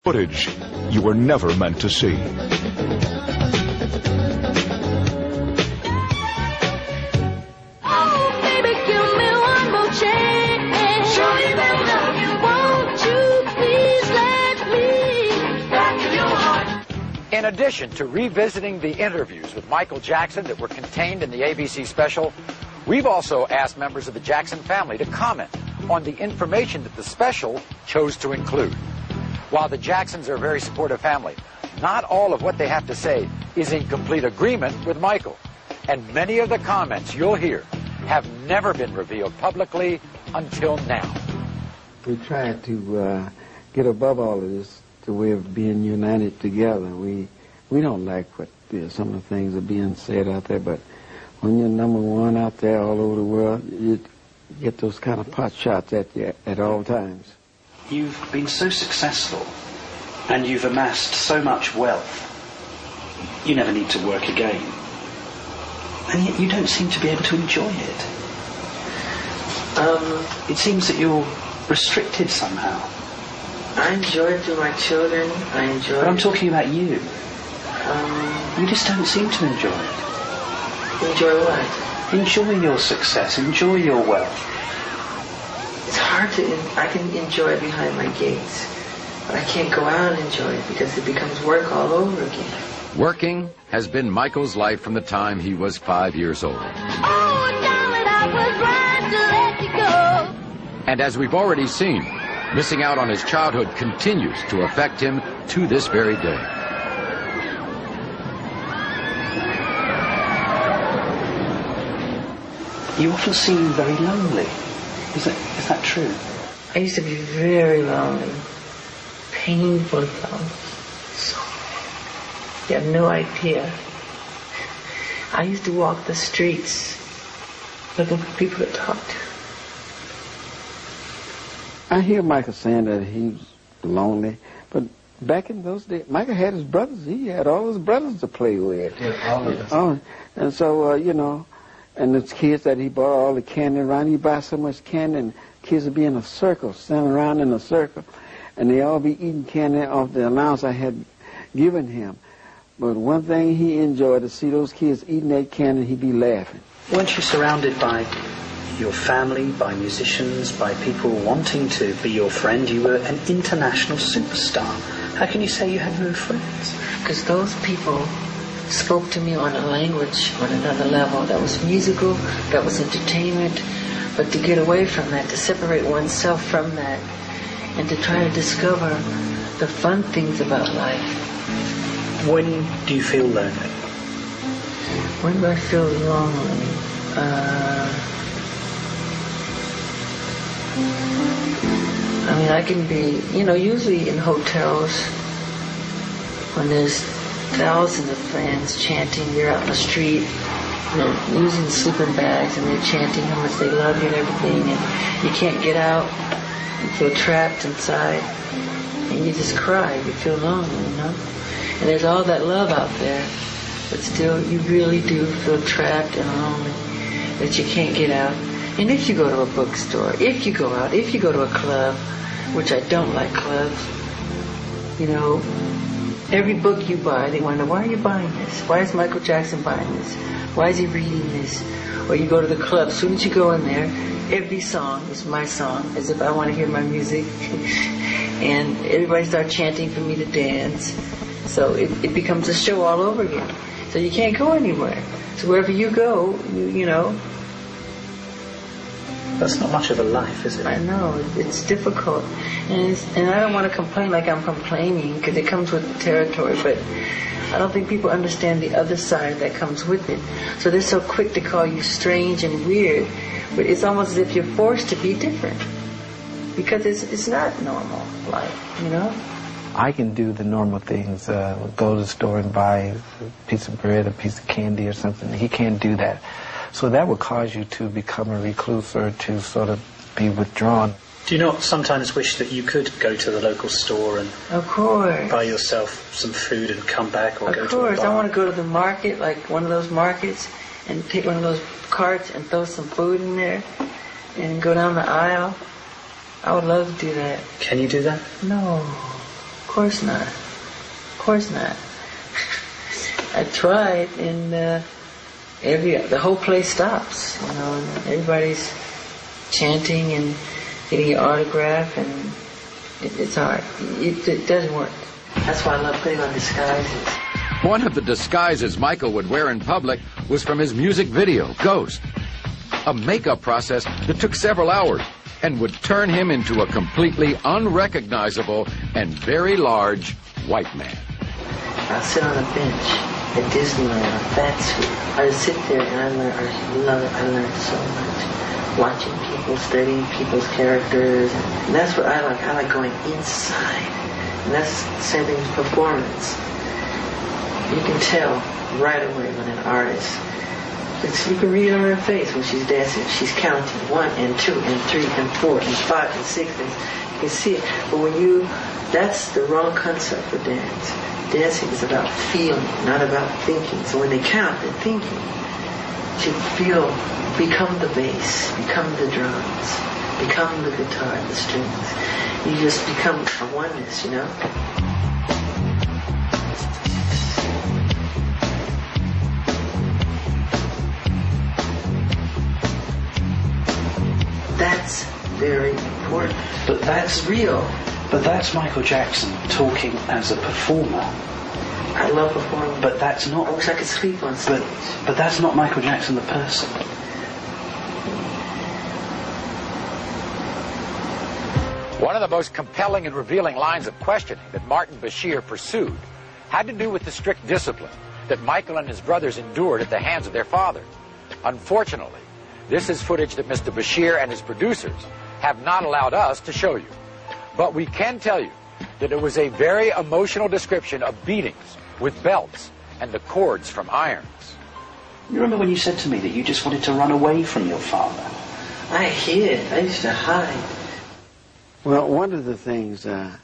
Footage you were never meant to see. Oh, baby, give me one more chance. Show me that love. Won't you please let me back in your heart? In addition to revisiting the interviews with Michael Jackson that were contained in the ABC special, we've also asked members of the Jackson family to comment on the information that the special chose to include. While the Jacksons are a very supportive family, not all of what they have to say is in complete agreement with Michael. And many of the comments you'll hear have never been revealed publicly until now. We try to get above all of this, the way of being united together. We don't like what some of the things are being said out there, but when you're number one out there all over the world, you get those kind of pot shots at you at all times. You've been so successful and you've amassed so much wealth. You never need to work again. And yet you don't seem to be able to enjoy it. It seems that you're restricted somehow. I enjoy it to my children. I enjoy it. But I'm talking about you. You just don't seem to enjoy it. Enjoy what? Enjoy your success. Enjoy your wealth. It's hard to, I can enjoy it behind my gates, but I can't go out and enjoy it because it becomes work all over again. Working has been Michael's life from the time he was 5 years old. Oh, darling, I was right to let you go. And as we've already seen, missing out on his childhood continues to affect him to this very day. You often seem very lonely. Is that true? I used to be very lonely, painfully lonely. So you have no idea. I used to walk the streets looking for people to talk to. I hear Michael saying that he's lonely, but back in those days, Michael had his brothers. He had all his brothers to play with. Yeah, all of us. Oh, and so, and the kids that he bought all the candy around, he buy so much candy, and kids would be in a circle, standing around in a circle, and they all be eating candy off the allowance I had given him. But one thing he enjoyed, to see those kids eating that candy, he'd be laughing. Weren't you surrounded by your family, by musicians, by people wanting to be your friend? You were an international superstar. How can you say you had no friends? Because those people spoke to me on a language on another level that was musical, that was entertainment. But to get away from that, to separate oneself from that, and to try to discover the fun things about life. When do you feel lonely? When do I feel lonely? I can be, usually in hotels when there's thousands of friends chanting, you're out in the street, they're using sleeping bags and they're chanting how much they love you and everything, and you can't get out, you feel trapped inside, and you just cry, you feel lonely, And there's all that love out there, but still you really do feel trapped and lonely, that you can't get out. And if you go to a bookstore, if you go out, if you go to a club, which I don't like clubs, every book you buy, they want to know, why are you buying this? Why is Michael Jackson buying this? Why is he reading this? Or you go to the club, as soon as you go in there, every song is my song, as if I want to hear my music. And everybody starts chanting for me to dance. So it becomes a show all over again. So you can't go anywhere. So wherever you go, That's not much of a life, is it? I know, it's difficult. And I don't want to complain like I'm complaining, because it comes with the territory, but I don't think people understand the other side that comes with it. So they're so quick to call you strange and weird, but it's almost as if you're forced to be different, because it's not normal life, I can do the normal things, go to the store and buy a piece of bread, a piece of candy or something. He can't do that. So that would cause you to become a recluse or to sort of be withdrawn. Do you not sometimes wish that you could go to the local store and of course buy yourself some food and come back, or go to a bar? Of course, I want to go to the market, like one of those markets, and take one of those carts and throw some food in there and go down the aisle. I would love to do that. Can you do that? No, of course not. Of course not. I tried, and the whole place stops, you know, and everybody's chanting and getting your autograph, and it's hard. It doesn't work. That's why I love putting on disguises. One of the disguises Michael would wear in public was from his music video, Ghost. A makeup process that took several hours and would turn him into a completely unrecognizable and very large white man. I'll sit on a bench at Disneyland, a fat suit. I just sit there and I learned so much. Watching people, studying people's characters. And that's what I like. I like going inside. And that's the same thing with performance. You can tell right away when an artist, you can read it on her face when she's dancing. She's counting 1 and 2 and 3 and 4 and 5 and 6. And you can see it. But that's the wrong concept for dance. Dancing is about feeling, not about thinking. So when they count, they're thinking. To feel, become the bass, become the drums, become the guitar, the strings. You just become a oneness, you know? That's very important. But that's real. But that's Michael Jackson talking as a performer. I love performing. But that's not... I wish I could sleep on stage. But that's not Michael Jackson the person. One of the most compelling and revealing lines of questioning that Martin Bashir pursued had to do with the strict discipline that Michael and his brothers endured at the hands of their father. Unfortunately, this is footage that Mr. Bashir and his producers have not allowed us to show you. But we can tell you that it was a very emotional description of beatings with belts and the cords from irons. You remember when you said to me that you just wanted to run away from your father? I hid. I used to hide. Well, one of the things I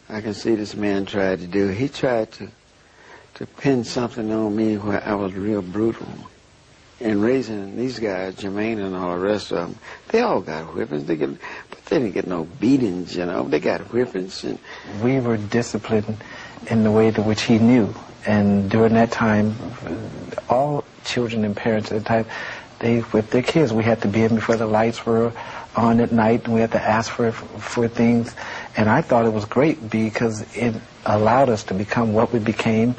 can see this man tried to do, he tried to pin something on me where I was real brutal. And raising these guys, Jermaine and all the rest of them, they all got whippings. But they didn't get no beatings, you know. They got whippings. And we were disciplined in the way to which he knew. And during that time, all children and parents at the time, they whipped their kids. We had to be in before the lights were on at night, and we had to ask for things. And I thought it was great because it allowed us to become what we became.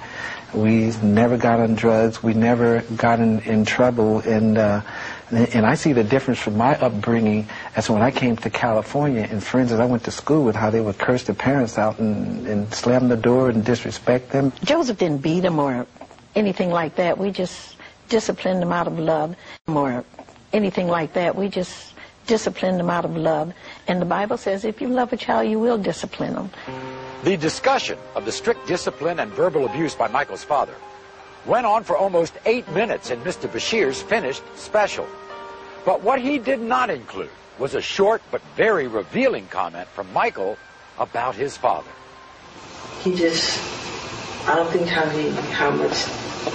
We never got on drugs. We never got in trouble. And I see the difference from my upbringing as when I came to California and friends that I went to school with, how they would curse their parents out and slam the door and disrespect them. Joseph didn't beat them or anything like that. We just disciplined them out of love or anything like that. We just disciplined them out of love. And the Bible says if you love a child, you will discipline them. The discussion of the strict discipline and verbal abuse by Michael's father went on for almost 8 minutes in Mr. Bashir's finished special. But what he did not include was a short but very revealing comment from Michael about his father. He just, I don't think how much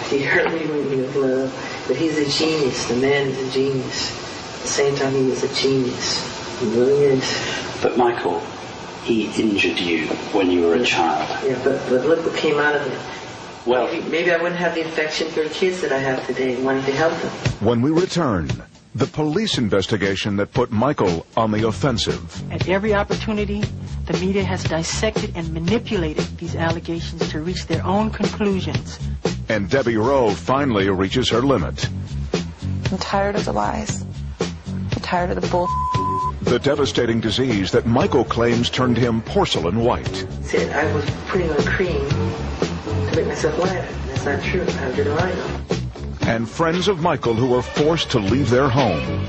he hurt me when he was love, but he's a genius. The man is a genius. At the same time, he is a genius. He really is. But Michael, he injured you when you were a child. Yeah, but look what came out of it. Well, maybe I wouldn't have the affection for kids that I have today, wanting to help them. When we return, the police investigation that put Michael on the offensive. At every opportunity, the media has dissected and manipulated these allegations to reach their own conclusions. And Debbie Rowe finally reaches her limit. I'm tired of the lies. I'm tired of the bull. The devastating disease that Michael claims turned him porcelain white. Said I was putting on cream to make myself lighter. That's not true. How did I know? And friends of Michael who were forced to leave their home.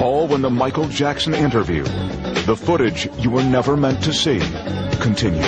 All when the Michael Jackson interview, the footage you were never meant to see, continues.